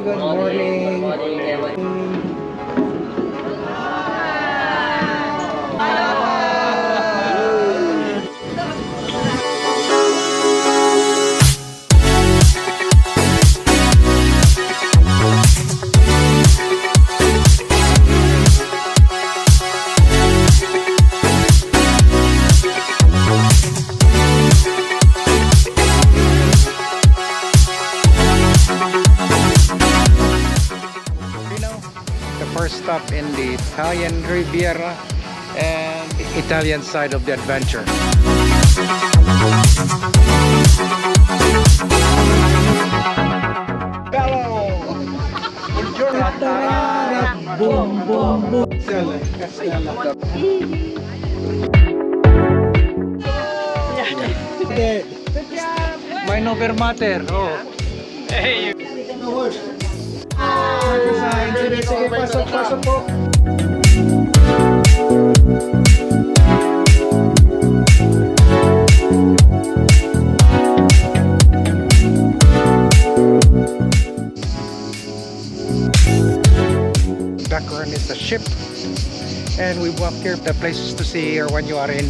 good morning. The first stop in the Italian Riviera and Italian side of the adventure. Hello! Buongiorno! Boom, boom, boom! May no mater. Oh. Hey! Sige, pasok po. Background is the ship, and we walk here. The places to see here when you are in.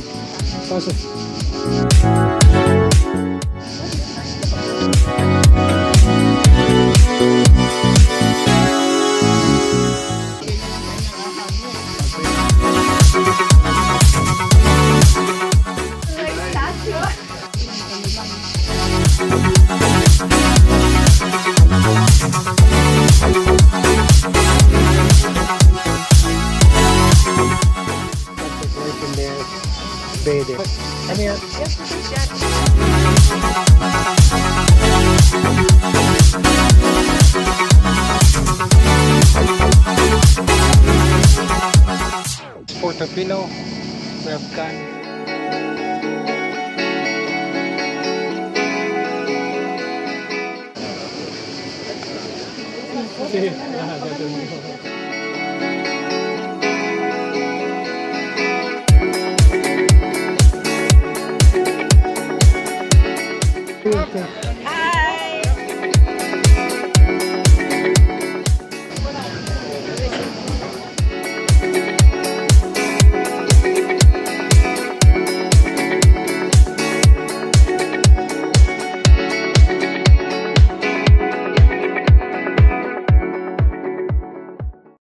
Pasok. Come here. Portofino, we have gone. See.